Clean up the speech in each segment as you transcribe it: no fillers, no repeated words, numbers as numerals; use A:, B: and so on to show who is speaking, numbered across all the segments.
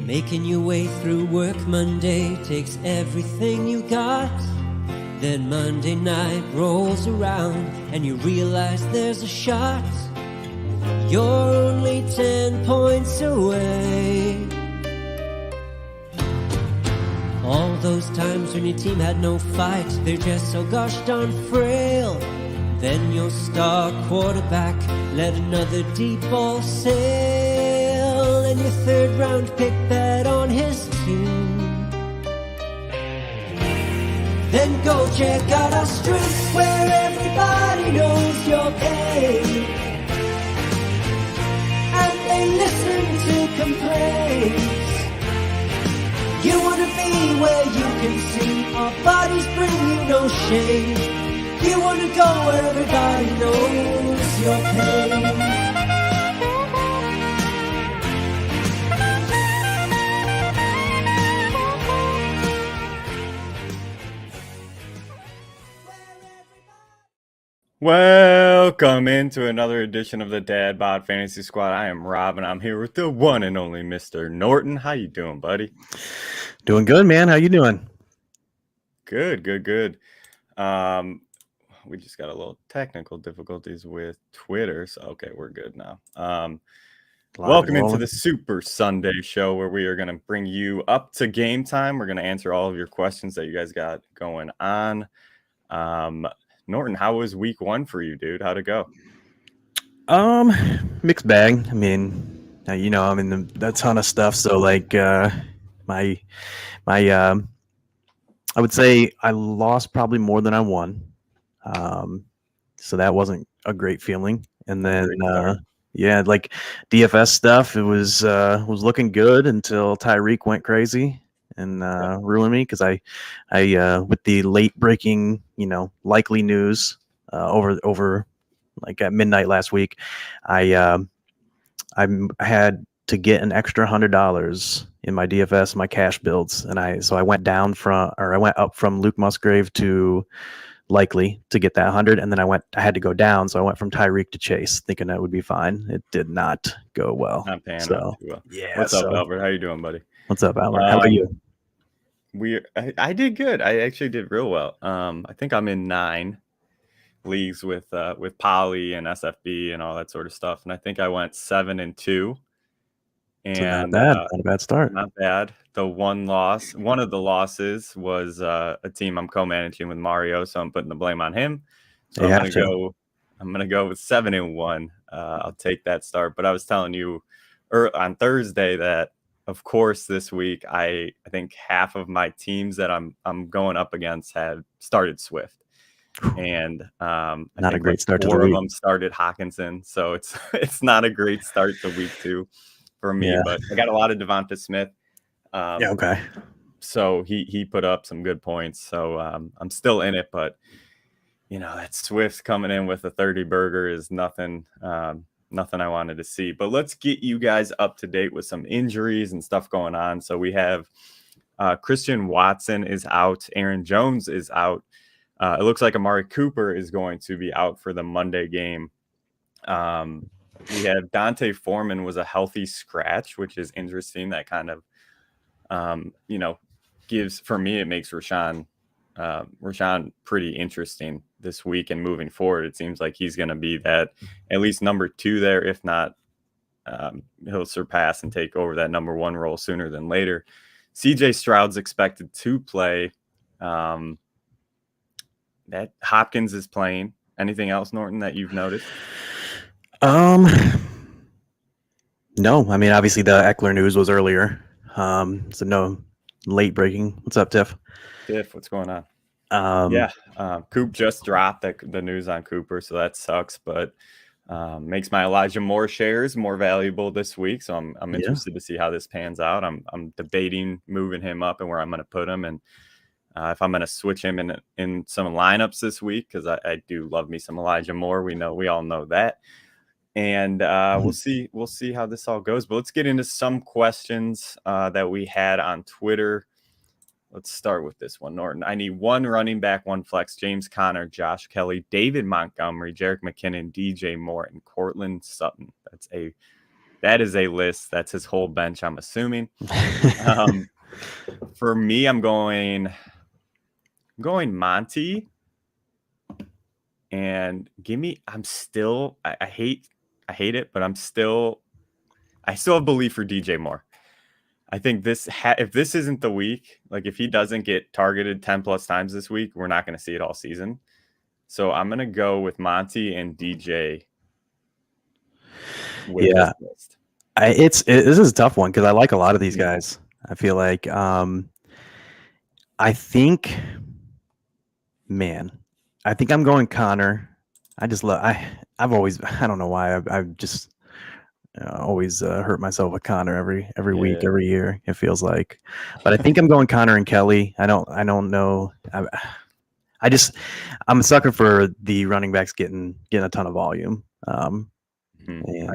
A: Making your way through work Monday takes everything you got. Then Monday night rolls around and you realize there's a shot. You're only 10 points away. All those times when your team had no fight, they're just so gosh darn frail. Then your star quarterback let another deep ball sail, and your third round pick bet on his team. Then go check out our strip where everybody knows your pain, and they listen to complaints. You wanna be where you can see our bodies bring you no shame. You wanna go where everybody knows your pain.
B: Welcome into another edition of the Dad Bod Fantasy Squad. I am Rob, and I'm here with the one and only Mr. Norton. How you doing, buddy?
C: Doing good, man. How you doing?
B: Good. We just got a little technical difficulties with Twitter, so okay, we're good now. Welcome into the Super Sunday show, where we are going to bring you up to game time. We're going to answer all of your questions that you guys got going on. Norton, how was week one for you, dude? How'd it go?
C: Mixed bag. I mean, I'm in a ton of stuff. So like, I would say I lost probably more than I won. So that wasn't a great feeling. And then, like DFS stuff, it was looking good until Tyreek went crazy and ruined me, because I with the late breaking, likely news over like at midnight last week, I had to get an extra $100 in my DFS, my cash builds, and I went up from Luke Musgrave to likely to get that 100, and then I had to go down, so I went from Tyreek to Chase, thinking that would be fine. It did not go well.
B: Not panning out too well.
C: Yeah.
B: What's up, Albert? How you doing, buddy?
C: What's up, Albert? How about you?
B: I did good. I actually did real well. I think I'm in 9 leagues with Poly and SFB and all that sort of stuff, and I think I went 7-2. And
C: so not bad. Not a bad start.
B: Not bad. One of the losses was a team I'm co-managing with Mario, so I'm putting the blame on him. So I'm gonna go with 7-1. I'll take that start. But I was telling you on Thursday that, of course, this week I think half of my teams that I'm going up against had started Swift, and
C: not a great start to the week.
B: 4 of them started Hawkinson, so it's not a great start to week 2 for me. Yeah. But I got a lot of Devonta Smith.
C: Okay.
B: So he put up some good points. So I'm still in it, but that Swift coming in with a 30 burger is nothing I wanted to see. But let's get you guys up to date with some injuries and stuff going on. So we have Christian Watson is out. Aaron Jones is out. It looks like Amari Cooper is going to be out for the Monday game. We had Dante Foreman was a healthy scratch, which is interesting. That kind of, gives, for me, it makes Rashawn pretty interesting this week and moving forward. It seems like he's going to be that at least number 2 there. If not, he'll surpass and take over that number 1 role sooner than later. CJ Stroud's expected to play. That Hopkins is playing. Anything else, Norton, that you've noticed?
C: No, I mean, obviously the Eckler news was earlier. So no late breaking. What's up, Tiff?
B: Tiff, what's going on? Coop just dropped the news on Cooper, so that sucks, but makes my Elijah Moore shares more valuable this week. So I'm interested to see how this pans out. I'm debating moving him up and where I'm going to put him, and if I'm going to switch him in some lineups this week, because I do love me some Elijah Moore. We all know that. And we'll see how this all goes. But let's get into some questions that we had on Twitter. Let's start with this one, Norton. I need 1 running back, 1 flex: James Conner, Josh Kelly, David Montgomery, Jerick McKinnon, DJ Moore, and Cortland Sutton. That's a That is a list. That's his whole bench, I'm assuming. For me, I'm going Monty. And I hate it, but I still have belief for DJ Moore. I think if this isn't the week, like if he doesn't get targeted 10 plus times this week, we're not going to see it all season. So I'm going to go with Monty and DJ.
C: Yeah. This is a tough one because I like a lot of these guys. I feel like, I think I'm going Connor. I've always, I don't know why I've just always hurt myself with Connor every week, every year. It feels like, but I think I'm going Connor and Kelly. I don't know. I'm a sucker for the running backs getting a ton of volume.
B: I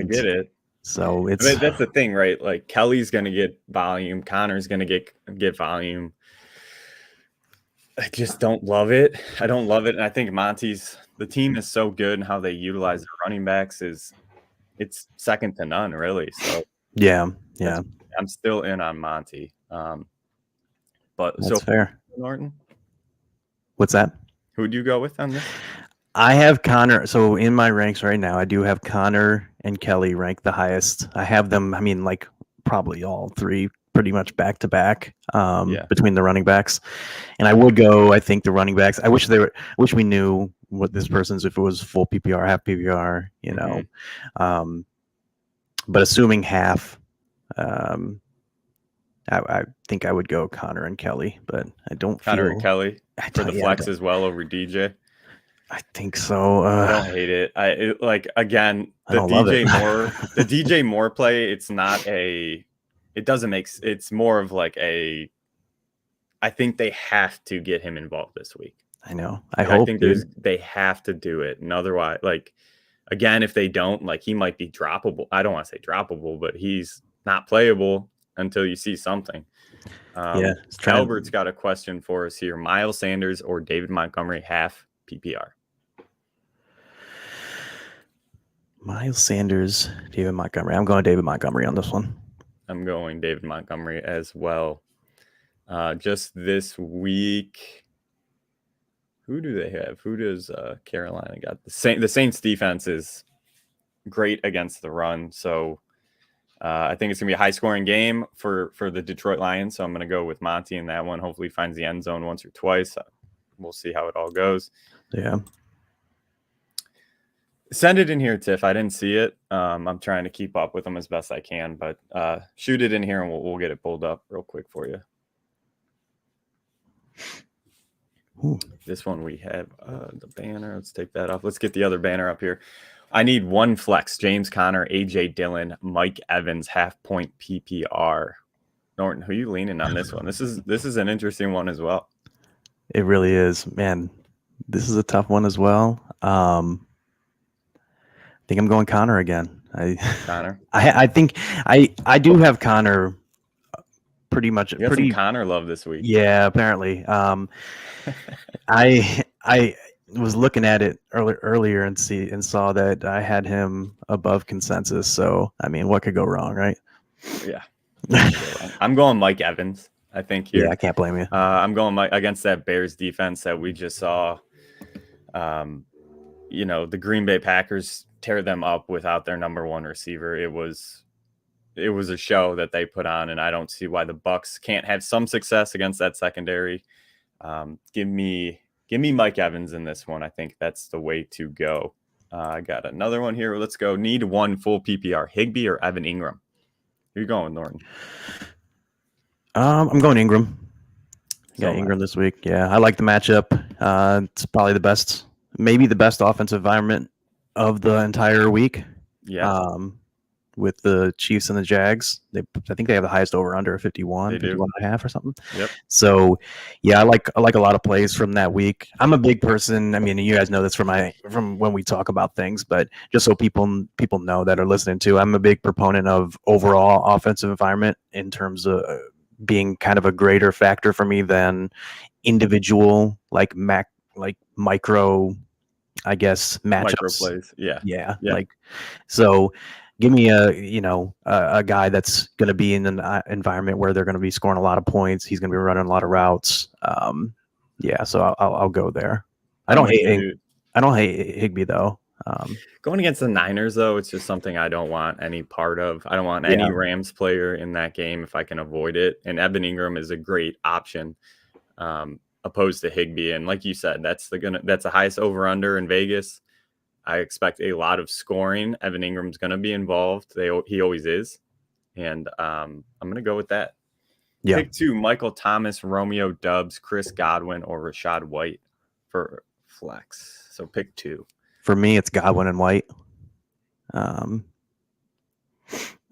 B: get it.
C: So
B: that's the thing, right? Like Kelly's going to get volume. Connor's going to get volume. I just don't love it. I don't love it. And I think the team is so good and how they utilize the running backs it's second to none, really. So
C: yeah.
B: I'm still in on Monty. But
C: that's fair.
B: Norton,
C: what's that?
B: Who'd you go with on this?
C: I have Connor. So in my ranks right now, I do have Connor and Kelly ranked the highest. I have them, like probably all three pretty much back to back between the running backs. And I would go, I think the running backs, I wish we knew what this person's, if it was full PPR, half PPR, but assuming half, I think I would go Connor and Kelly, but I don't
B: Connor and Kelly for the flex as well over DJ.
C: I think so.
B: I don't hate it. The DJ Moore play. It's more of like I think they have to get him involved this week.
C: I know.
B: I think they have to do it. And otherwise, again, if they don't, he might be droppable. I don't want to say droppable, but he's not playable until you see something. Albert's got a question for us here. Miles Sanders or David Montgomery half PPR?
C: Miles Sanders, David Montgomery. I'm going David Montgomery on this one.
B: I'm going David Montgomery as well. Just this week, who do they have? Who does Carolina got? The Saints defense is great against the run, so I think it's gonna be a high-scoring game for the Detroit Lions. So I'm gonna go with Monty in that one. Hopefully, he finds the end zone once or twice. We'll see how it all goes.
C: Yeah.
B: Send it in here, Tiff. I didn't see it. I'm trying to keep up with them as best I can, but shoot it in here and we'll get it pulled up real quick for you.
C: Ooh.
B: This one we have the banner. Let's take that off. Let's get the other banner up here. I need one flex. James Conner, AJ Dillon, Mike Evans, half point PPR. Norton, who are you leaning on this one? This is an interesting one as well.
C: It really is, man. This is a tough one as well. I think I'm going Connor again.
B: Connor.
C: I think I do have Connor pretty much.
B: You got some Connor love this week.
C: Yeah, apparently. I was looking at it earlier and saw that I had him above consensus. So I mean, what could go wrong, right?
B: Yeah. I'm going Mike Evans. I think here.
C: Yeah, I can't blame you.
B: I'm going against that Bears defense that we just saw. The Green Bay Packers tear them up without their number one receiver. It was a show that they put on, and I don't see why the Bucs can't have some success against that secondary. Give me Mike Evans in this one. I think that's the way to go. I got another one here. Let's go. Need one full PPR. Higbee or Evan Ingram? Who you going, Norton?
C: I'm going Ingram. Ingram this week. Yeah, I like the matchup. It's probably maybe the best offensive environment of the entire week.
B: Yeah.
C: With the Chiefs and the Jags, I think they have the highest over/under 51, 51.5 or something.
B: Yep.
C: So, yeah, I like a lot of plays from that week. I'm a big person. I mean, you guys know this from when we talk about things, but just so people know that are listening to, I'm a big proponent of overall offensive environment in terms of being kind of a greater factor for me than individual micro, I guess, matchups.
B: Micro plays. Yeah.
C: So give me a guy that's going to be in an environment where they're going to be scoring a lot of points. He's going to be running a lot of routes. So I'll go there. I don't hate Higbee though.
B: Going against the Niners though, it's just something I don't want any part of. I don't want any Rams player in that game if I can avoid it. And Evan Ingram is a great option opposed to Higbee. And like you said, that's the highest over under in Vegas. I expect a lot of scoring. Evan Ingram's going to be involved. He always is. And I'm going to go with that. Yeah. Pick 2, Michael Thomas, Romeo Doubs, Chris Godwin, or Rachaad White for flex. So pick 2.
C: For me, it's Godwin and White.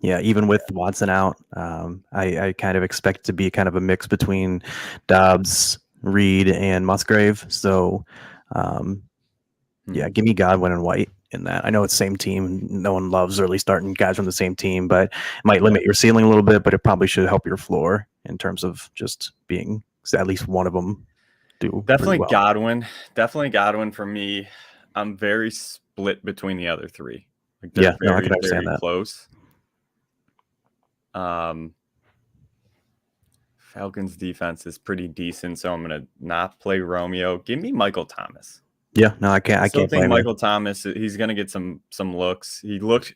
C: Even with Watson out, I kind of expect to be kind of a mix between Dobbs, Reed, and Musgrave. So, give me Godwin and White in that. I know it's same team. No one loves early starting guys from the same team, but it might limit your ceiling a little bit, but it probably should help your floor in terms of just being at least one of them do.
B: Definitely well. Godwin for me. I'm very split between the other 3. Like
C: I can understand that.
B: Close. Falcons defense is pretty decent, so I'm gonna not play Romeo. Give me Michael Thomas.
C: Yeah, no, I can't. I
B: can't think Michael Thomas. He's gonna get some looks. He looked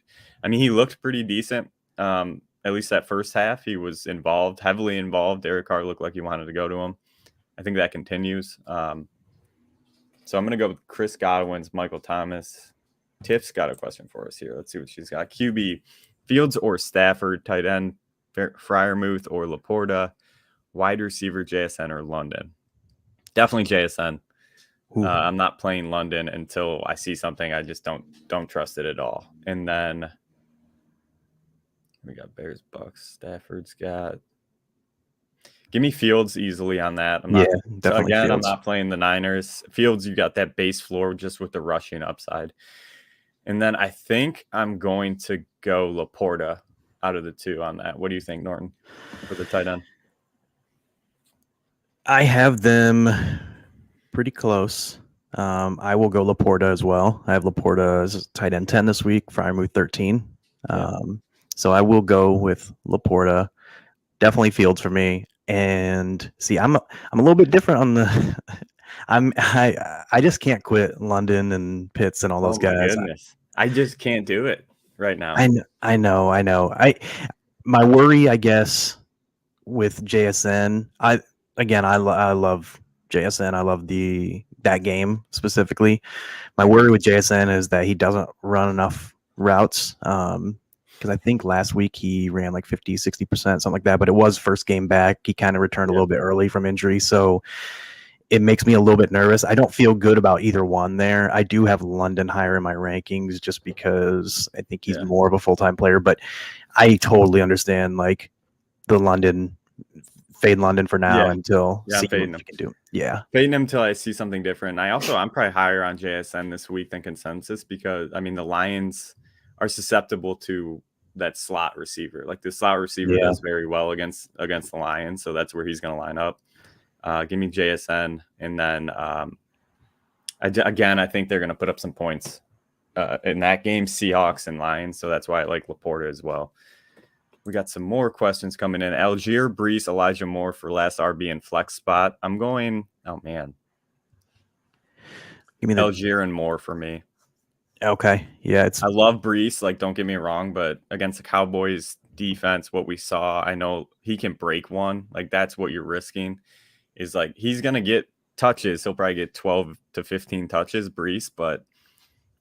B: pretty decent. At least that first half, he was heavily involved. Derek Carr looked like he wanted to go to him. I think that continues. So I'm going to go with Chris Godwin's Michael Thomas. Tiff's got a question for us here. Let's see what she's got. QB, Fields or Stafford, tight end, Freiermuth or Laporta, wide receiver, JSN or London. Definitely JSN. I'm not playing London until I see something. I just don't trust it at all. And then we got Bears, Bucks. Stafford's got. Give me Fields easily on that. Definitely. Again, Fields. I'm not playing the Niners. Fields, you got that base floor just with the rushing upside. And then I think I'm going to go Laporta out of the 2 on that. What do you think, Norton, for the tight end?
C: I have them pretty close. I will go Laporta as well. I have Laporta as tight end 10 this week, Freiermuth 13. So I will go with Laporta. Definitely Fields for me. And see, I'm a little bit different on the. I just can't quit London and Pitts and all those guys.
B: Goodness. I just can't do it right now.
C: I know. My worry, I guess, with JSN. I love JSN. I love that game specifically. My worry with JSN is that he doesn't run enough routes. Because I think last week he ran like 50, 60%, something like that. But it was first game back. He kind of returned a little bit early from injury. So it makes me a little bit nervous. I don't feel good about either one there. I do have London higher in my rankings just because I think he's more of a full-time player. But I totally understand like the fade London for now until see what he can do. Yeah.
B: Fading him until I see something different. I'm probably higher on JSN this week than consensus because, the Lions are susceptible to that slot receiver. Like the slot receiver does very well against the Lions, so that's where he's going to line up. Give me JSN, and then I think they're going to put up some points in that game, Seahawks and Lions, so that's why I like Laporta as well. We got some more questions coming in. Algier, Brees, Elijah Moore for last RB and flex spot. I'm going, give me Algier and Moore for me.
C: Okay. Yeah.
B: I love Brees. Like, don't get me wrong, but against the Cowboys defense, what we saw, I know he can break one. Like, that's what you're risking is like, he's going to get touches. He'll probably get 12 to 15 touches, Brees, but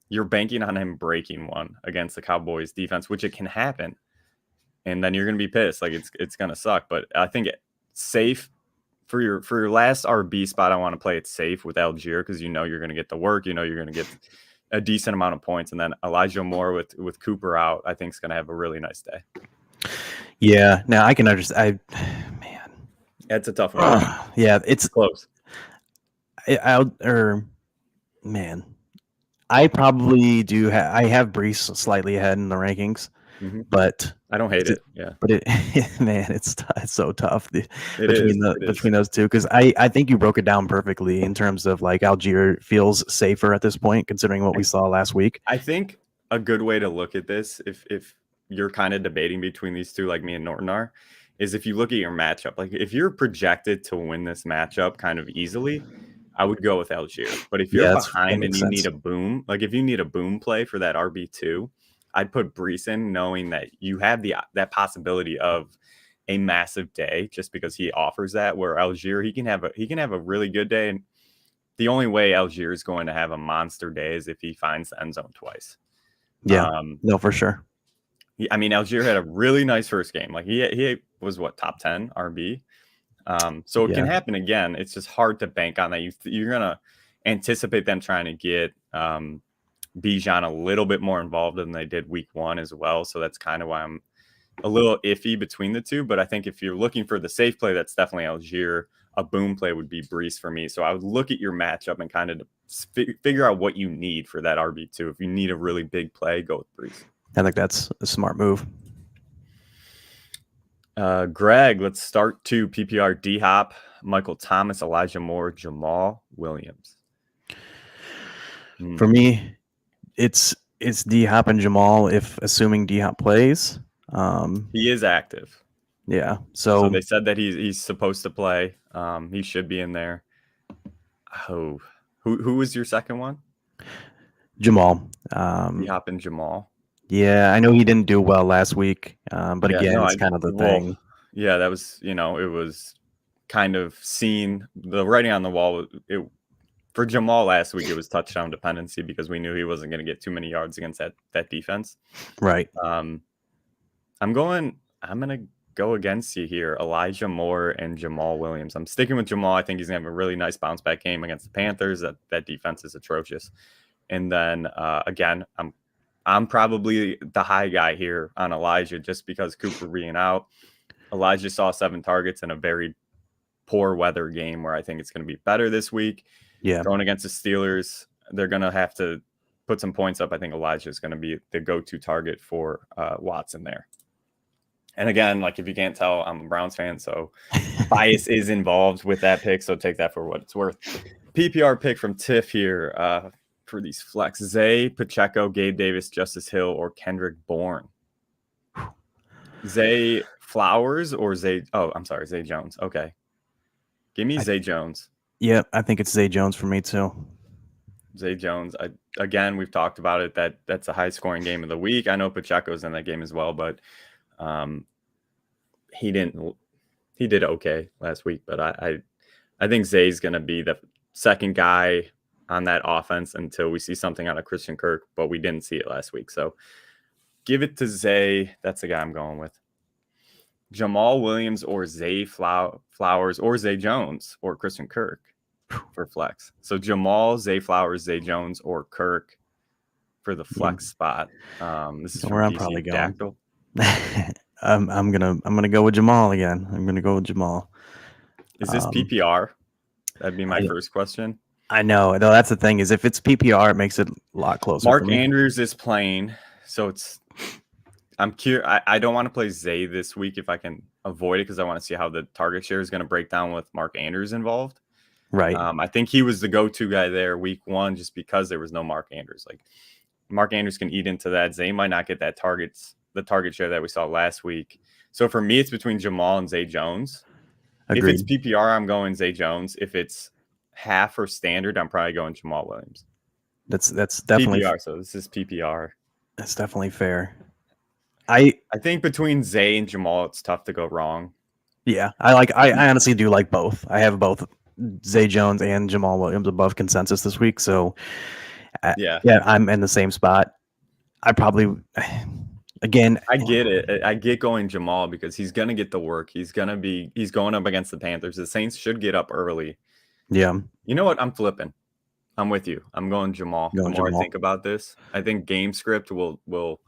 B: you're banking on him breaking one against the Cowboys defense, which it can happen. And then you're going to be pissed. Like, it's going to suck. But I think safe for your last RB spot, I want to play it safe with Algier because you're going to get the work. You're going to get a decent amount of points. And then Elijah Moore with Cooper out, I think is going to have a really nice day.
C: Yeah. Now I can understand.
B: It's a tough one.
C: Yeah. It's
B: close.
C: I probably do. I have Brees slightly ahead in the rankings, but
B: I don't hate it. Yeah.
C: But it's so tough between those two. Cause I think you broke it down perfectly in terms of like Algier feels safer at this point, considering what we saw last week.
B: I think a good way to look at this, if you're kind of debating between these two, like me and Norton are, is if you look at your matchup. Like if you're projected to win this matchup kind of easily, I would go with Algier. But if you're behind and you need a boom, like if you need a boom play for that RB2, I'd put Brees in, knowing that you have that possibility of a massive day just because he offers that. Where Algier, he can have a really good day, and the only way Algier is going to have a monster day is if he finds the end zone twice.
C: Yeah, no, for sure.
B: I mean, Algier had a really nice first game. Like he was top 10 RB. So it can happen again. It's just hard to bank on that. You're gonna anticipate them trying to get Bijan a little bit more involved than they did week 1 as well. So that's kind of why I'm a little iffy between the two. But I think if you're looking for the safe play, that's definitely Algier. A boom play would be Brees for me. So I would look at your matchup and kind of figure out what you need for that RB2. If you need a really big play, go with Brees.
C: I think that's a smart move.
B: Greg, let's start to PPR D-Hop, Michael Thomas, Elijah Moore, Jamal Williams.
C: For me, it's D-Hop and Jamal, if assuming D-Hop plays.
B: He is active.
C: Yeah. So
B: they said that he's supposed to play. He should be in there. Oh, who was your second one?
C: Jamal.
B: D-Hop and Jamal.
C: Yeah, I know he didn't do well last week, but it's kind of the thing.
B: Yeah, that was, it was kind of seen, the writing on the wall. For Jamal last week, it was touchdown dependency because we knew he wasn't going to get too many yards against that defense.
C: Right.
B: I'm going to go against you here, Elijah Moore and Jamal Williams. I'm sticking with Jamal. I think he's going to have a really nice bounce back game against the Panthers. That defense is atrocious. And then again, I'm probably the high guy here on Elijah just because Cooper being out. Elijah saw 7 targets in a very poor weather game where I think it's going to be better this week.
C: Yeah.
B: Going against the Steelers, they're going to have to put some points up. I think Elijah is going to be the go-to target for Watson there. And again, like if you can't tell, I'm a Browns fan, so bias is involved with that pick. So take that for what it's worth. PPR pick from Tiff here. For these flex, Zay, Pacheco, Gabe Davis, Justice Hill, or Kendrick Bourne. Zay Flowers or Zay? Oh, I'm sorry, Zay Jones. Okay, give me Zay Jones.
C: Yeah, I think it's Zay Jones for me too.
B: Zay Jones. Again, we've talked about it. That's a high scoring game of the week. I know Pacheco's in that game as well, but he did okay last week. But I think Zay's going to be the second guy on that offense until we see something out of Christian Kirk, but we didn't see it last week. So give it to Zay. That's the guy I'm going with. Jamal Williams or Zay Flowers or Zay Jones or Christian Kirk for flex. So Jamal, Zay Flowers, Zay Jones, or Kirk for the flex spot. This is
C: where I'm probably going. I'm gonna go with Jamal again. I'm gonna go with Jamal.
B: Is this PPR? That'd be my first question.
C: I know. No, that's the thing, is if it's PPR, it makes it a lot closer.
B: Mark Andrews is playing, so I'm curious. I don't want to play Zay this week if I can avoid it because I want to see how the target share is going to break down with Mark Andrews involved.
C: Right.
B: I think he was the go-to guy there week 1 just because there was no Mark Andrews. Like Mark Andrews can eat into that. Zay might not get the target share that we saw last week. So for me, it's between Jamal and Zay Jones. Agreed. If it's PPR, I'm going Zay Jones. If it's half or standard, I'm probably going Jamal Williams.
C: That's definitely
B: PPR. So this is PPR.
C: That's definitely fair. I
B: think between Zay and Jamal, it's tough to go wrong.
C: Yeah, I honestly do like both. I have both Zay Jones and Jamal Williams above consensus this week. So yeah, I'm in the same spot. I probably again.
B: I get it. I get going Jamal because he's gonna get the work. He's going up against the Panthers. The Saints should get up early.
C: Yeah.
B: You know what? I'm flipping. I'm with you. I'm going Jamal. The more I think about this, I think game script will.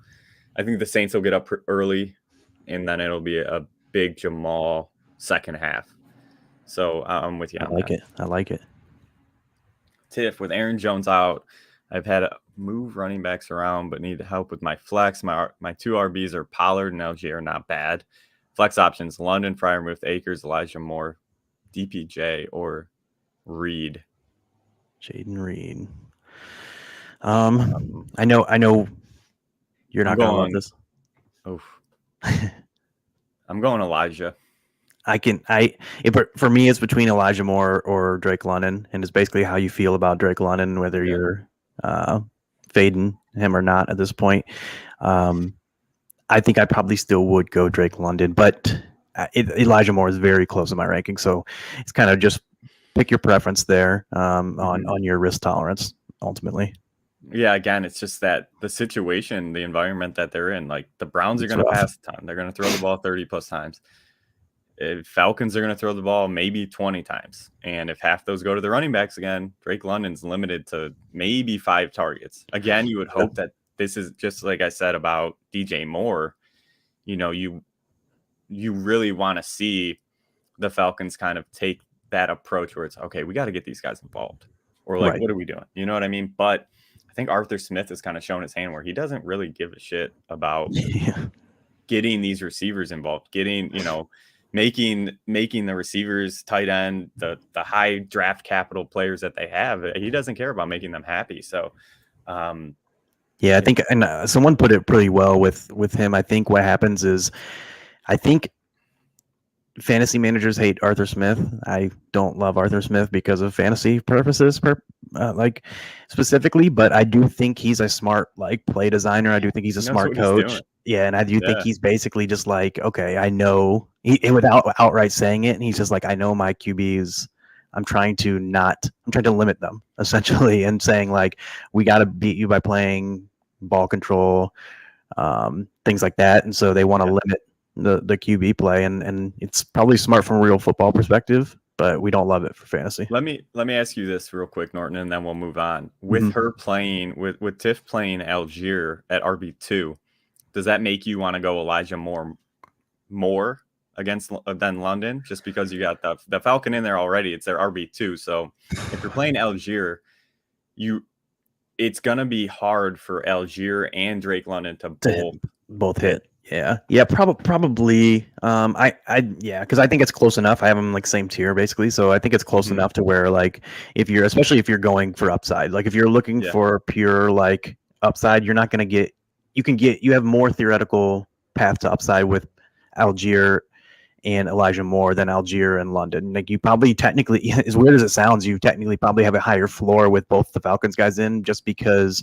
B: I think the Saints will get up early, and then it'll be a big Jamal second half. So I'm with you.
C: I like it.
B: Tiff, with Aaron Jones out, I've had to move running backs around, but need help with my flex. My 2 RBs are Pollard and LG are not bad. Flex options: London, Freiermuth, Akers, Elijah Moore, DPJ, or Reed.
C: Jaden Reed. I know You're not going to love this.
B: Oof. I'm going Elijah.
C: For me, it's between Elijah Moore or Drake London, and it's basically how you feel about Drake London, whether you're fading him or not at this point. I think I probably still would go Drake London, but Elijah Moore is very close in my ranking, so it's kind of just pick your preference there on your risk tolerance ultimately.
B: Yeah, again, it's just that the situation, the environment that they're in, like the Browns are going to pass a ton. They're going to throw the ball 30 plus times. Falcons are going to throw the ball maybe 20 times. And if half those go to the running backs again, Drake London's limited to maybe 5 targets. Again, you would hope that this is just like I said about DJ Moore. You know, you really want to see the Falcons kind of take that approach where it's, okay, we got to get these guys involved. Or like, what are we doing? You know what I mean? But I think Arthur Smith has kind of shown his hand where he doesn't really give a shit about getting these receivers involved, getting, you know, making the receivers, tight end, the high draft capital players that they have. He doesn't care about making them happy. So,
C: I think, and someone put it pretty well with him. I think what happens is, I think fantasy managers hate Arthur Smith. I don't love Arthur Smith because of fantasy purposes, like specifically, but I do think he's a smart like play designer. I do think he's a smart coach. Yeah, and I do think he's basically just like, okay, I know, without outright saying it, and he's just like, I know my QBs. I'm trying to limit them essentially, and saying like, we got to beat you by playing ball control, things like that, and so they want to limit the QB play, and it's probably smart from a real football perspective, but we don't love it for fantasy.
B: Let me ask you this real quick, Norton, and then we'll move on. With her playing with Tiff playing Algier at RB2, does that make you want to go Elijah more against than London, just because you got the Falcon in there already? It's their RB2. So if you're playing Algier, it's gonna be hard for Algier and Drake London to
C: both hit. Yeah, probably. Because I think it's close enough. I have them like same tier basically, so I think it's close enough to where like especially if you're going for upside, like if you're looking for pure like upside, you're not gonna get. You have more theoretical path to upside with Algier and Elijah Moore than Algier and London. Like you probably technically, as weird as it sounds, you technically probably have a higher floor with both the Falcons guys in, just because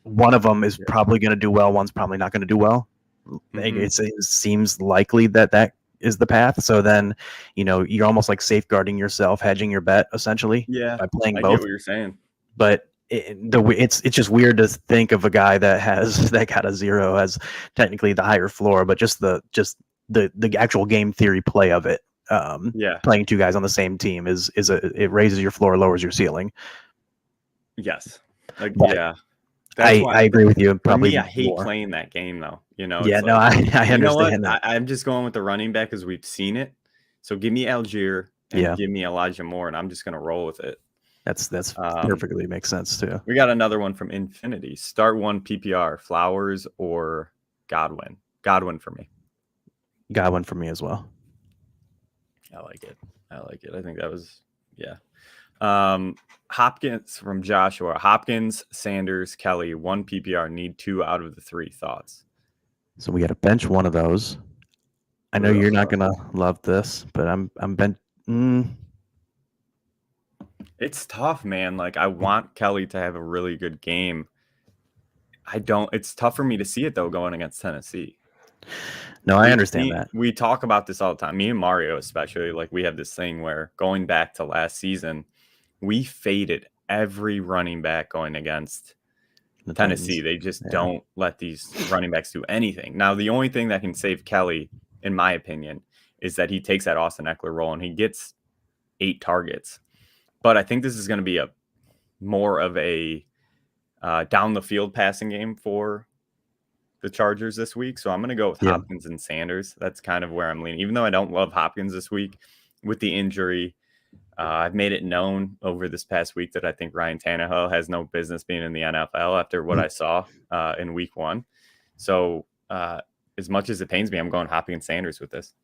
C: one of them is probably going to do well, one's probably not going to do well. It seems likely that is the path. So then, you're almost like safeguarding yourself, hedging your bet essentially.
B: Yeah,
C: by playing both.
B: I get what you're saying,
C: but it's just weird to think of a guy that got a 0 as technically the higher floor, but just the actual game theory play of it. Playing 2 guys on the same team it raises your floor, lowers your ceiling.
B: Yes, I
C: agree with you. Probably,
B: for me, I hate playing that game though.
C: I understand that.
B: I'm just going with the running back because we've seen it. So give me Algier and give me Elijah Moore, and I'm just gonna roll with it.
C: That's perfectly makes sense too.
B: We got another one from Infinity. Start 1 PPR, Flowers or Godwin. Godwin for me.
C: Godwin for me as well.
B: I like it. I think that was Hopkins from Joshua. Hopkins, Sanders, Kelly. 1 PPR. Need 2 out of the 3. Thoughts?
C: So we got to bench one of those. I know you're not gonna love this, but I'm bench.
B: It's tough, man. Like I want Kelly to have a really good game. It's tough for me to see it though going against Tennessee.
C: No, I understand that.
B: We talk about this all the time. Me and Mario especially, like we have this thing where going back to last season, we faded every running back going against Tennessee. They just don't let these running backs do anything. Now, the only thing that can save Kelly, in my opinion, is that he takes that Austin Eckler role and he gets 8 targets. But I think this is going to be more of a down the field passing game for the Chargers this week. So I'm going to go with Hopkins and Sanders. That's kind of where I'm leaning. Even though I don't love Hopkins this week with the injury, I've made it known over this past week that I think Ryan Tannehill has no business being in the NFL after what I saw in week 1. So as much as it pains me, I'm going Hopkins Sanders with this.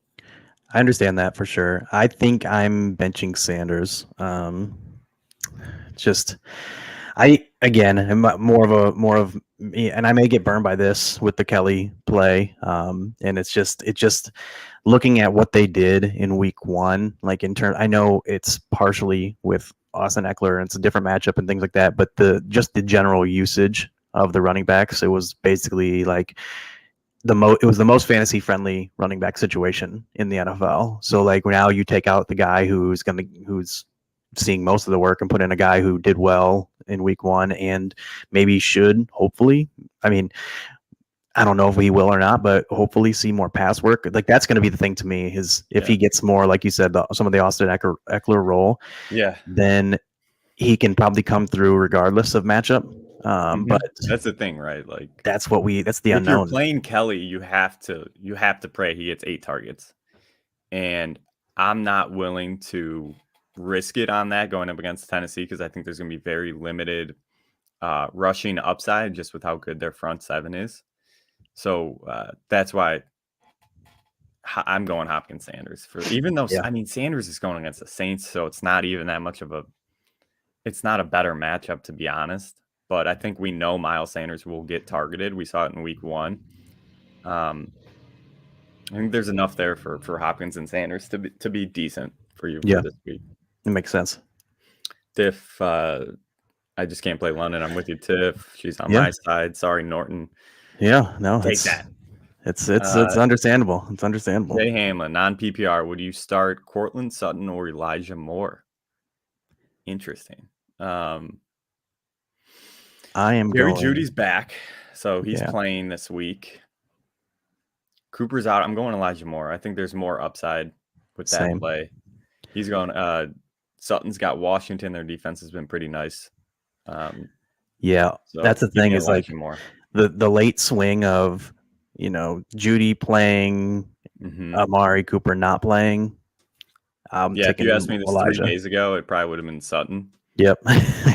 C: I understand that for sure. I think I'm benching Sanders. I'm more of me, and I may get burned by this with the Kelly play. And it's just looking at what they did in week one, like I know it's partially with Austin Eckler and it's a different matchup and things like that, but the general usage of the running backs, it was basically like it was the most fantasy friendly running back situation in the NFL. So like now you take out the guy who's seeing most of the work and put in a guy who did well in week one and maybe should hopefully, I mean, I don't know if he will or not, but hopefully see more pass work. Like that's going to be the thing to me is if he gets more, like you said, some of the Austin Eckler role, then he can probably come through regardless of matchup. But
B: that's the thing, right? Like
C: that's the
B: if
C: unknown. If
B: you're playing Kelly, you have to pray he gets 8 targets, and I'm not willing to risk it on that going up against Tennessee because I think there's going to be very limited rushing upside just with how good their front seven is. So that's why I'm going Hopkins Sanders even though I mean Sanders is going against the Saints, so it's not even that much of it's not a better matchup to be honest. But I think we know Miles Sanders will get targeted. We saw it in week one. I think there's enough there for Hopkins and Sanders to be decent for you for this week.
C: It makes sense.
B: Tiff, I just can't play London. I'm with you, Tiff. She's on my side. Sorry, Norton.
C: Yeah, no,
B: take that.
C: It's understandable. It's understandable.
B: Jay Hamlin, non-PPR. Would you start Cortland Sutton or Elijah Moore? Interesting. Jerry Judy's back, so he's playing this week. Cooper's out. I'm going Elijah Moore. I think there's more upside with that play. He's going. Sutton's got Washington. Their defense has been pretty nice. So
C: that's the thing is like
B: Moore.
C: the late swing of Judy playing, Amari Cooper not playing.
B: If you asked me this Elijah. 3 days ago, it probably would have been Sutton.
C: Yep,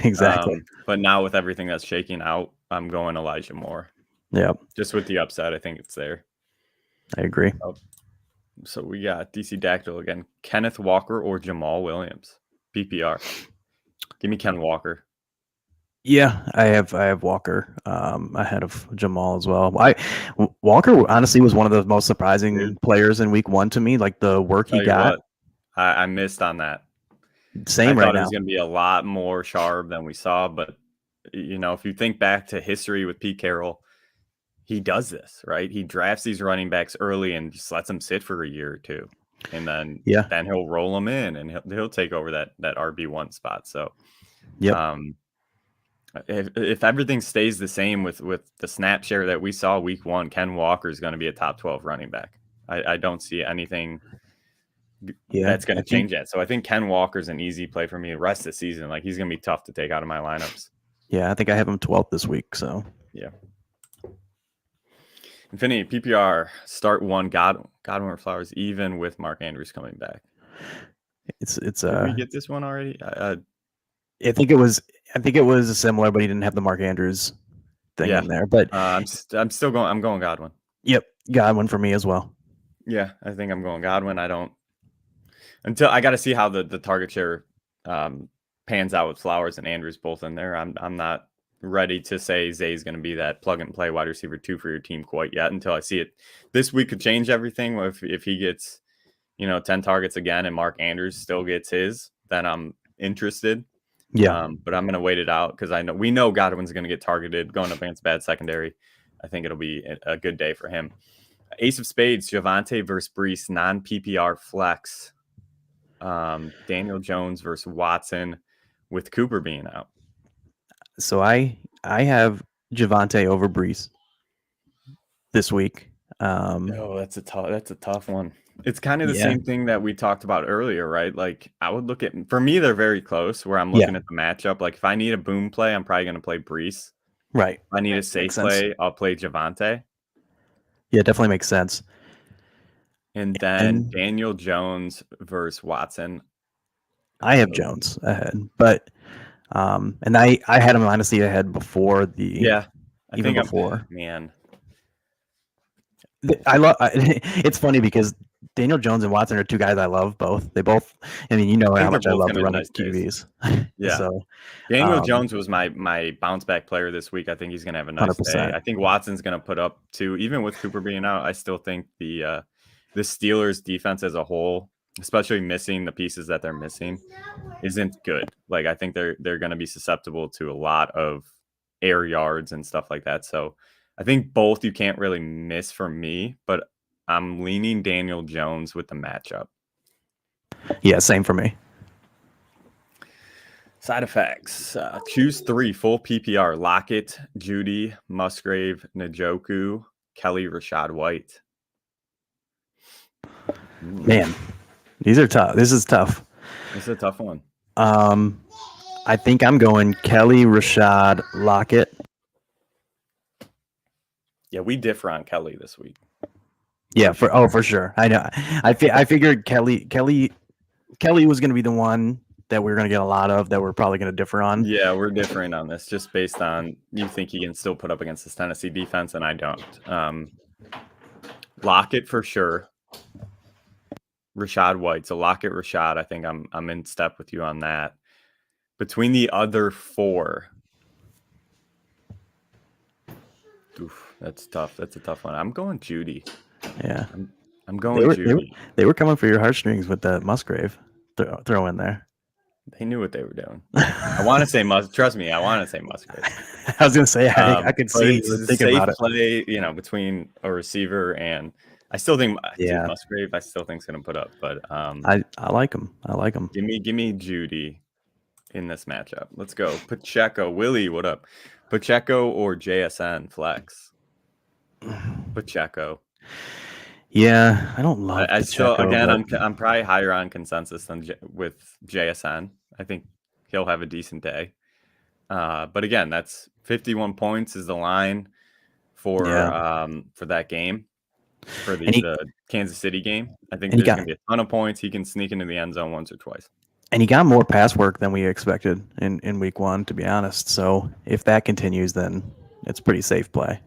C: exactly.
B: But now with everything that's shaking out, I'm going Elijah Moore.
C: Yep.
B: Just with the upside, I think it's there.
C: I agree.
B: So we got DC Dactyl again. Kenneth Walker or Jamal Williams? PPR. Give me Ken Walker.
C: Yeah, I have Walker ahead of Jamal as well. Walker honestly was one of the most surprising players in week one to me. Like the work he got.
B: I missed on that.
C: Same
B: I
C: right
B: thought
C: now.
B: It was going to be a lot more sharp than we saw, but if you think back to history with Pete Carroll, he does this, right? He drafts these running backs early and just lets them sit for a year or two, and then he'll roll them in and he'll take over that RB1 spot. So, if everything stays the same with the snap share that we saw week one, Ken Walker is going to be a top 12 running back. I don't see anything. That's going to change that. So I think Ken Walker's an easy play for me the rest of the season. Like he's going to be tough to take out of my lineups.
C: Yeah, I think I have him 12th this week. So
B: Infinity PPR start one Godwin or Flowers even with Mark Andrews coming back.
C: Did
B: we get this one already?
C: I think it was similar, but he didn't have the Mark Andrews thing in there. But
B: I'm still going. I'm going Godwin.
C: Yep, Godwin for me as well.
B: Yeah, I think I'm going Godwin. Until I got to see how the target share pans out with Flowers and Andrews both in there. I'm not ready to say Zay's going to be that plug and play wide receiver 2 for your team quite yet until I see it. This week could change everything. If he gets 10 targets again and Mark Andrews still gets his, then I'm interested.
C: Yeah,
B: but I'm going to wait it out because we know Godwin's going to get targeted going up against bad secondary. I think it'll be a good day for him. Ace of Spades, Javonte versus Brees, non-PPR flex. Daniel Jones versus Watson with Cooper being out.
C: So I have Javonte over Brees this week.
B: That's a tough one. It's kind of the same thing that we talked about earlier, right? Like I would look at, for me, they're very close where I'm looking at the matchup. Like if I need a boom play, I'm probably going to play Brees.
C: Right.
B: If I need a safe play, I'll play Javonte.
C: Yeah, definitely makes sense.
B: And then Daniel Jones versus Watson.
C: I have Jones ahead, but and I had him honestly ahead before
B: before. Man,
C: it's funny because Daniel Jones and Watson are two guys I love both. They both, I mean, you know how much I love the running QBs.
B: Yeah.
C: So
B: Daniel Jones was my bounce back player this week. I think he's going to have a nice 100%. Day. I think Watson's going to put up too. Even with Cooper being out, I still think the Steelers defense as a whole, especially missing the pieces that they're missing, isn't good. Like I think they're going to be susceptible to a lot of air yards and stuff like that. So I think both you can't really miss for me, but I'm leaning Daniel Jones with the matchup.
C: Yeah, same for me.
B: Side effects. Choose 3 full PPR. Lockett, Judy, Musgrave, Njoku, Kelly, Rashad White.
C: Man, these are tough. This is tough.
B: This is a tough one.
C: I think I'm going Kelly, Rashad, Lockett.
B: Yeah, we differ on Kelly this week.
C: Yeah, for sure. I know. I figured Kelly was going to be the one that we're going to get a lot of that we're probably going to differ on.
B: Yeah, we're differing on this just based on you think he can still put up against this Tennessee defense, and I don't. Lockett for sure. Rashad White. So Lockett, Rashad. I think I'm in step with you on that. Between the other 4. Oof, that's tough. That's a tough one. I'm going Judy.
C: Yeah,
B: I'm going Judy.
C: They were coming for your heartstrings with that Musgrave throw in there.
B: They knew what they were doing. I want to say Trust me, I want to say Musgrave.
C: I was going to say I could see you thinking about it.
B: Play, between a receiver and I still think Musgrave. I still think is going to put up, but
C: I like him. I like him.
B: Give me Judy in this matchup. Let's go. Pacheco, Willie, what up? Pacheco or JSN flex? Pacheco.
C: Yeah, I don't love.
B: I still again, I'm probably higher on consensus than with JSN. I think he'll have a decent day. But again, that's 51 points is the line for that game, for the Kansas City game. I think there's going to be a ton of points. He can sneak into the end zone once or twice.
C: And he got more pass work than we expected in week 1, to be honest. So if that continues, then it's pretty safe play.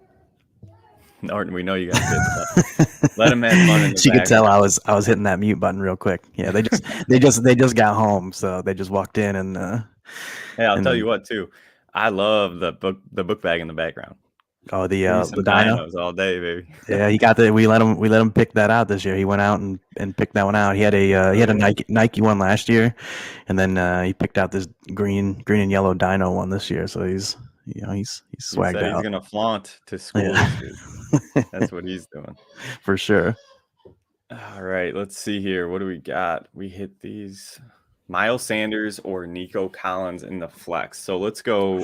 B: Norton, we know you got good stuff. Let him have fun in the
C: She could tell I was hitting that mute button real quick. Yeah, they just got home, so they just walked in and.
B: Hey, I'll tell you what too. I love the book bag in the background.
C: Oh, the dino
B: dinos all day, baby.
C: Yeah, he got we let him pick that out this year. He went out and picked that one out. He had a Nike one last year, and then he picked out this green and yellow dino one this year. So he's swagged out.
B: He's gonna flaunt to school. Yeah. That's what he's doing
C: for sure.
B: All right, let's see here. What do we got? We hit these. Miles Sanders or Nico Collins in the flex. So let's go.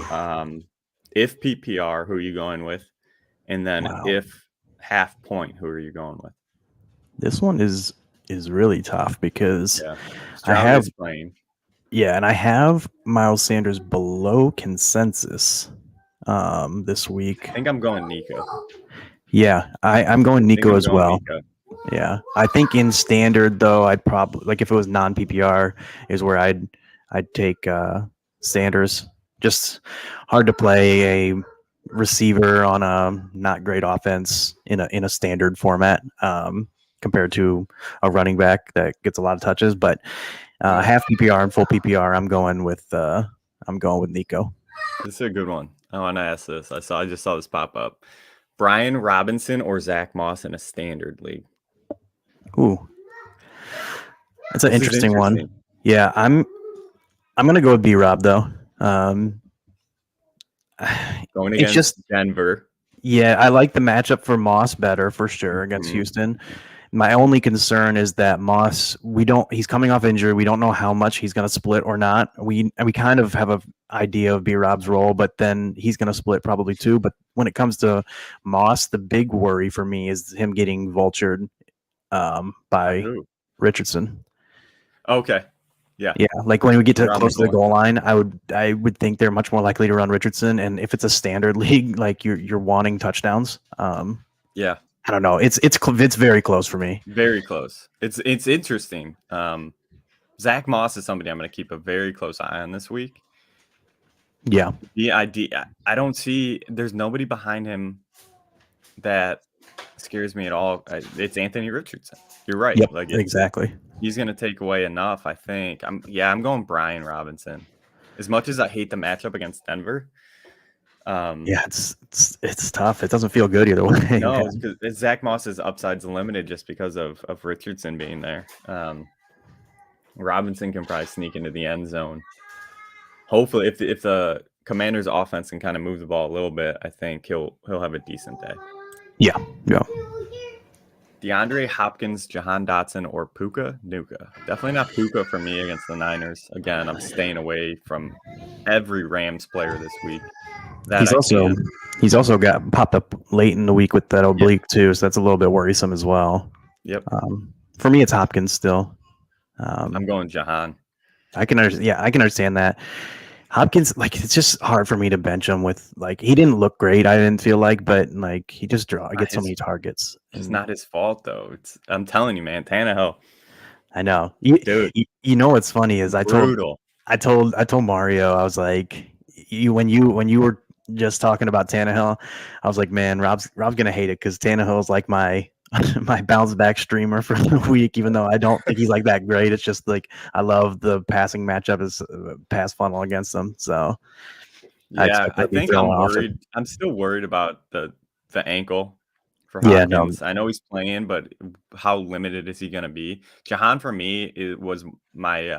B: If PPR, who are you going with? And then if half point, who are you going with?
C: This one is really tough because I have and I have Miles Sanders below consensus this week.
B: I think I'm going Nico.
C: Yeah, I'm going Nico as well. Nico. Yeah, I think in standard though, I'd probably if it was non PPR is where I'd take Sanders. Just hard to play a receiver on a not great offense in a standard format compared to a running back that gets a lot of touches. But half PPR and full PPR, I'm going with Nico.
B: This is a good one. I want to ask this. I just saw this pop up. Brian Robinson or Zach Moss in a standard league?
C: Ooh, that's an interesting one. Yeah, I'm gonna go with B-Rob though.
B: Going against Denver.
C: Yeah, I like the matchup for Moss better for sure against Houston. My only concern is that Moss, he's coming off injury. We don't know how much he's going to split or not. We kind of have an idea of B-Rob's role, but then he's going to split probably too. But when it comes to Moss, the big worry for me is him getting vultured by Richardson.
B: Okay. Yeah.
C: Yeah. Like when we get to close to the goal line, I would think they're much more likely to run Richardson. And if it's a standard league, like you're wanting touchdowns.
B: Yeah.
C: I don't know. It's very close for me.
B: Very close. It's interesting. Zach Moss is somebody I'm going to keep a very close eye on this week.
C: Yeah.
B: I don't see. There's nobody behind him that scares me at all. It's Anthony Richardson. You're right.
C: Yep,
B: Like
C: exactly.
B: He's going to take away enough, I think. I'm going Brian Robinson. As much as I hate the matchup against Denver.
C: Yeah, it's tough. It doesn't feel good either way.
B: No, because Zach Moss's upside's limited just because of Richardson being there. Robinson can probably sneak into the end zone. Hopefully, if the Commanders' offense can kind of move the ball a little bit, I think he'll have a decent day.
C: Yeah.
B: DeAndre Hopkins, Jahan Dotson, or Puka Nuka. Definitely not Puka for me against the Niners. Again, I'm staying away from every Rams player this week.
C: He's also got popped up late in the week with that oblique too, so that's a little bit worrisome as well.
B: Yep.
C: For me, it's Hopkins still.
B: I'm going Jahan.
C: I can understand that. Hopkins, like, it's just hard for me to bench him with, like, he didn't look great. I didn't feel like, but like he just gets so many targets.
B: It's not his fault though. I'm telling you, man, Tannehill.
C: I know.
B: Dude,
C: you know what's funny is I told Mario, I was like, when you were just talking about Tannehill, I was like, man, Rob's gonna hate it because Tannehill is like my bounce back streamer for the week, even though I don't think he's like that great. It's just like I love the passing matchup as pass funnel against him. So
B: yeah, I think I'm worried. I'm still worried about the ankle for Hopkins. I know he's playing, but how limited is he going to be? Jahan for me was my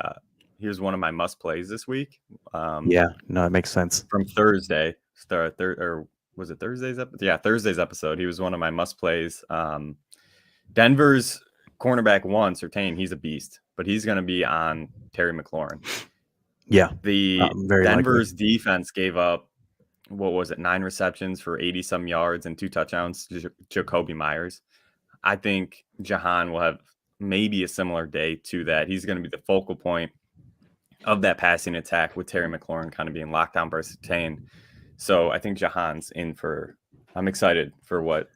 B: here's one of my must plays this week.
C: It makes sense.
B: From Thursday, or was it Thursday's episode? Yeah, Thursday's episode. He was one of my must plays. Denver's cornerback one, Surtain, he's a beast, but he's going to be on Terry McLaurin.
C: Yeah.
B: Denver's defense gave up, 9 receptions for 80 some yards and 2 touchdowns to Jacoby Myers. I think Jahan will have maybe a similar day to that. He's going to be the focal point of that passing attack with Terry McLaurin kind of being locked down by Surtain. So I think Jahan's in for. I'm excited for what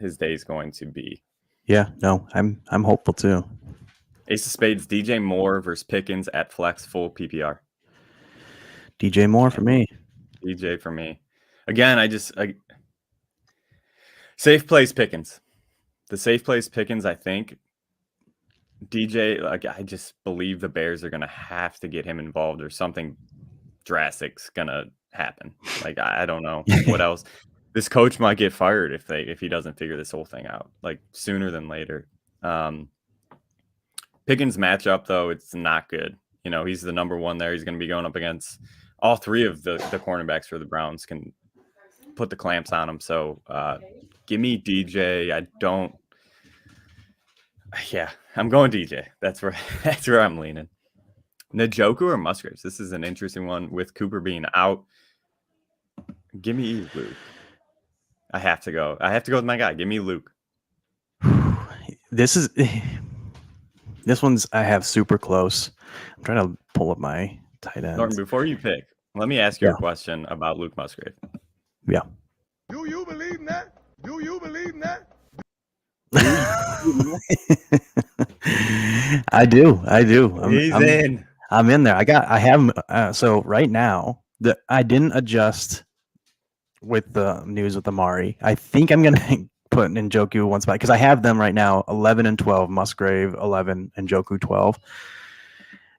B: his day is going to be.
C: Yeah, no, I'm hopeful too.
B: Ace of Spades, DJ Moore versus Pickens at flex full PPR.
C: DJ Moore for me.
B: DJ for me. Again, safe place Pickens. The safe place Pickens, I think. DJ, I just believe the Bears are going to have to get him involved or something drastic's going to happen. I don't know what else. This coach might get fired if he doesn't figure this whole thing out, sooner than later. Pickens matchup though, it's not good. He's the number one there. He's going to be going up against all 3 of the cornerbacks for the Browns can put the clamps on him. So give me DJ. I'm going DJ. That's where I'm leaning. Njoku or Musgraves? This is an interesting one with Cooper being out. Give me Luke. I have to go with my guy. Give me Luke.
C: This one's I have super close. I'm trying to pull up my tight ends.
B: Norton, before you pick, let me ask you a question about Luke Musgrave.
C: Yeah.
D: Do you believe in that? Do you believe in that?
C: I do. I'm in there. So right now I didn't adjust with the news with Amari. I think I'm going to put Njoku one spot because I have them right now 11 and 12, Musgrave 11, and Njoku 12.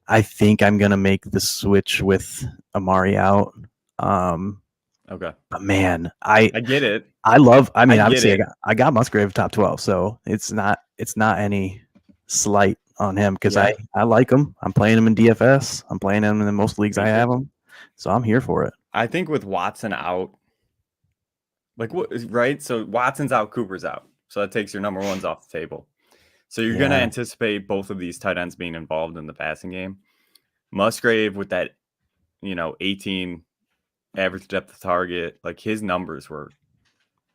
C: I think I'm going to make the switch with Amari out.
B: Okay.
C: But man, I
B: get it.
C: Obviously I got Musgrave top 12, so it's not any slight on him because I like him. I'm playing him in DFS. I'm playing him in most leagues I have him. So I'm here for it.
B: I think with Watson out, right? So Watson's out, Cooper's out. So that takes your number ones off the table. So you're going to anticipate both of these tight ends being involved in the passing game. Musgrave with that, 18 average depth of target, his numbers were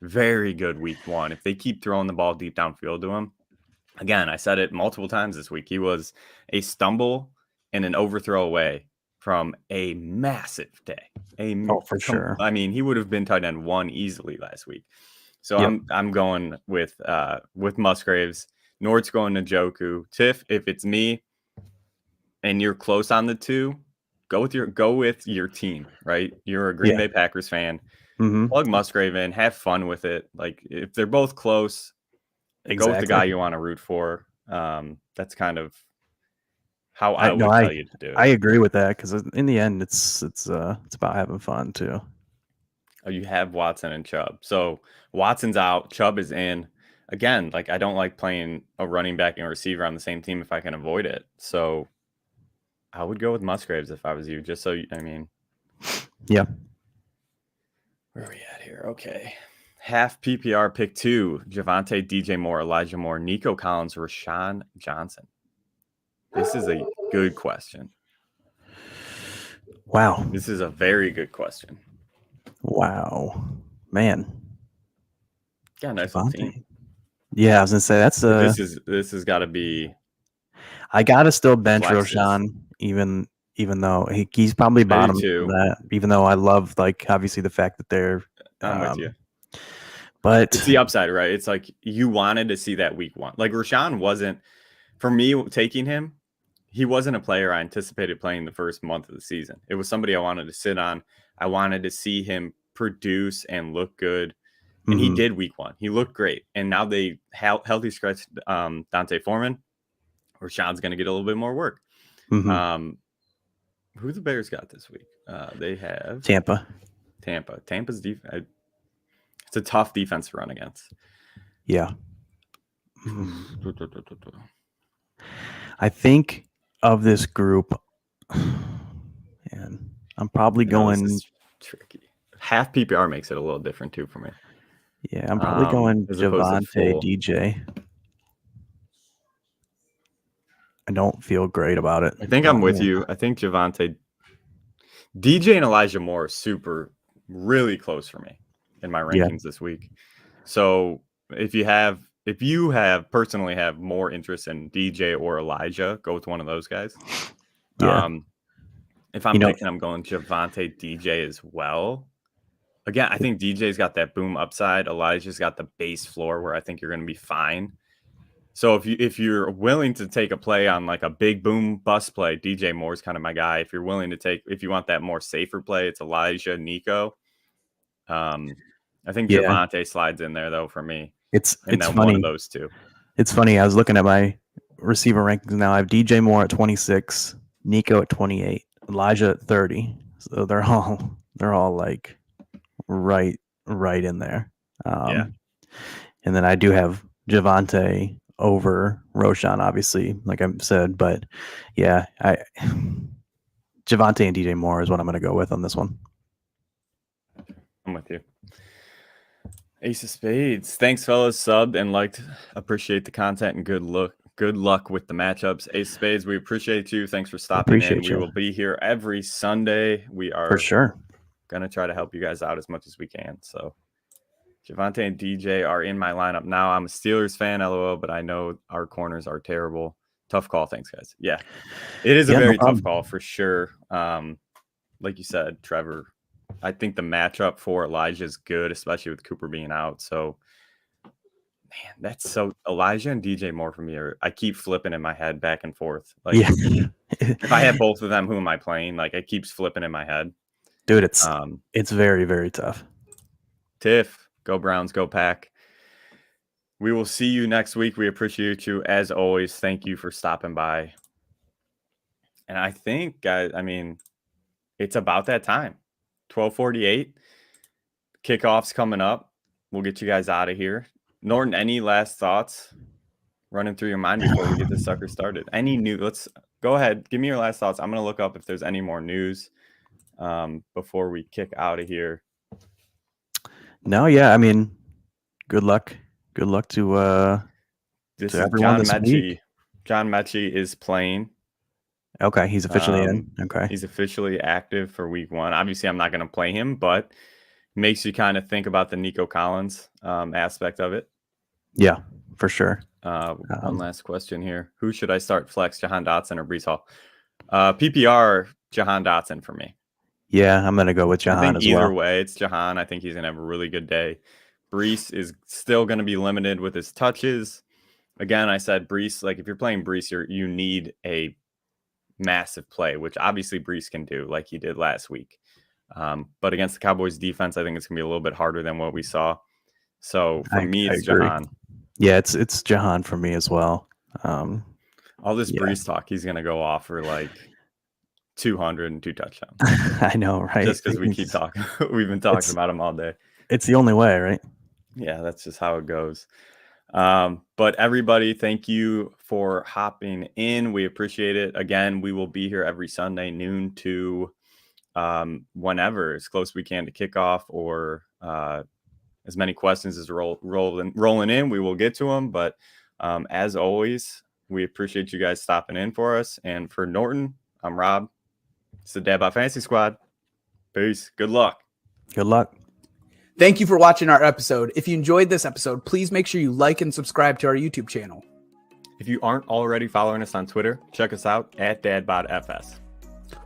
B: very good week 1. If they keep throwing the ball deep downfield to him, again, I said it multiple times this week, he was a stumble and an overthrow away from a massive day.
C: For sure.
B: I mean, he would have been tight end 1 easily last week. So I'm going with Musgraves. Nort's going to Njoku. Tiff, if it's me and you're close on the 2, go with your team, right? You're a Green Bay Packers fan. plug Musgrave in, have fun with it. Like if they're both close, go with the guy you want to root for. That's kind of how I would tell you to do it.
C: I agree with that because in the end, it's about having fun too.
B: Oh, you have Watson and Chubb. So Watson's out, Chubb is in. Again, like I don't like playing a running back and a receiver on the same team if I can avoid it. So I would go with Musgraves if I was you. Just so
C: yeah.
B: Where are we at here? Okay. Half PPR pick 2, Javonte, DJ Moore, Elijah Moore, Nico Collins, Rashawn Johnson. This is a good question.
C: Wow.
B: This is a very good question.
C: Wow. Man.
B: Yeah, nice little team.
C: Yeah, I was gonna say that's
B: this has got to be.
C: I gotta still bench Rashawn, even though he's probably bottom of that. Even though I love obviously the fact that they're.
B: I'm with you.
C: But
B: it's the upside, right? It's like you wanted to see that week 1. Like Rashawn wasn't, for me taking him, he wasn't a player I anticipated playing the first month of the season. It was somebody I wanted to sit on. I wanted to see him produce and look good. And he did week 1. He looked great. And now they healthy scratch Dante Foreman. Rashawn's going to get a little bit more work. Who the Bears got this week? They have
C: Tampa.
B: Tampa's defense. It's a tough defense to run against.
C: Yeah. I think of this group, and I'm probably going.
B: This is tricky. Half PPR makes it a little different too for me.
C: Yeah, I'm probably going Javonte, DJ. I don't feel great about it.
B: I think I'm with you. I think Javonte, DJ, and Elijah Moore are really close for me in my rankings this week. So if you personally have more interest in DJ or Elijah, go with one of those guys.
C: Yeah.
B: If I'm picking, I'm going Javonte, DJ as well. Again, I think DJ's got that boom upside. Elijah's got the base floor where I think you're going to be fine. So if you're willing to take a play on like a big boom bust play, DJ Moore's kind of my guy. If you want that more safer play, it's Elijah, Nico. I think Javonte slides in there though for me.
C: It's funny.
B: One of those two.
C: It's funny. I was looking at my receiver rankings now. I have DJ Moore at 26, Nico at 28, Elijah at 30. So they're all like right in there. And then I do have Javonte over Roschon, obviously, like I said, but yeah, Javonte and DJ Moore is what I'm going to go with on this one.
B: I'm with you. Ace of Spades. Thanks, fellas. Subbed and liked. Appreciate the content and good luck with the matchups. Ace of Spades, we appreciate you. Thanks for stopping in. We will be here every Sunday. We are
C: for sure
B: going to try to help you guys out as much as we can. So Javonte and DJ are in my lineup now. I'm a Steelers fan, LOL, but I know our corners are terrible. Tough call. Thanks, guys. Yeah, it is a very tough call for sure. Like you said, Trevor, I think the matchup for Elijah is good, especially with Cooper being out. So, man, that's so Elijah and DJ Moore for me I keep flipping in my head back and forth. Like, if I have both of them, who am I playing? Like, it keeps flipping in my head.
C: Dude, it's very, very tough.
B: Tiff, go Browns, go Pack. We will see you next week. We appreciate you as always. Thank you for stopping by. And I think, guys, it's about that time. 12:48. Kickoff's coming up. We'll get you guys out of here. Norton, any last thoughts running through your mind before we get this sucker started? Any new? Let's go ahead. Give me your last thoughts. I'm going to look up if there's any more news before we kick out of here.
C: No, yeah. Good luck. Good luck to everyone this week.
B: John Mechie is playing.
C: Okay, he's officially in. Okay.
B: He's officially active for week 1. Obviously, I'm not going to play him, but makes you kind of think about the Nico Collins aspect of it.
C: Yeah, for sure.
B: One last question here. Who should I start flex, Jahan Dotson or Breece Hall? PPR, Jahan Dotson for me.
C: Yeah, I'm going to go with Jahan as well.
B: Either way, it's Jahan. I think he's going to have a really good day. Breece is still going to be limited with his touches. Again, I said Breece, like if you're playing Breece, you need a massive play, which obviously Breece can do like he did last week. But against the Cowboys defense, I think it's going to be a little bit harder than what we saw. So for me, it's
C: agree.
B: Jahan.
C: Yeah, it's Jahan for me as well.
B: All this Brees talk, he's going to go off for like 200 and 2 touchdowns.
C: I know, right?
B: Just because we keep talking. We've been talking about him all day.
C: It's the only way, right?
B: Yeah, that's just how it goes. But everybody, thank you for hopping in. We appreciate it. Again, we will be here every Sunday, noon to whenever, as close as we can to kickoff, or as many questions as rolling in, we will get to them. But as always, we appreciate you guys stopping in for us. And for Norton, I'm Rob. It's the Dad Bod Fantasy Squad. Peace. Good luck.
C: Good luck.
E: Thank you for watching our episode. If you enjoyed this episode, please make sure you like and subscribe to our YouTube channel.
B: If you aren't already following us on Twitter, check us out at DadBodFS.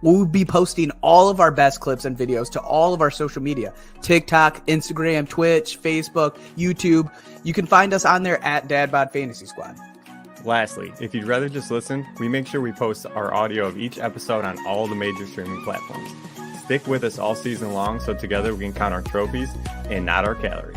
E: We'll be posting all of our best clips and videos to all of our social media: TikTok, Instagram, Twitch, Facebook, YouTube. You can find us on there at Dad Bod Fantasy Squad.
B: Lastly, if you'd rather just listen, we make sure we post our audio of each episode on all the major streaming platforms. Stick with us all season long so together we can count our trophies and not our calories.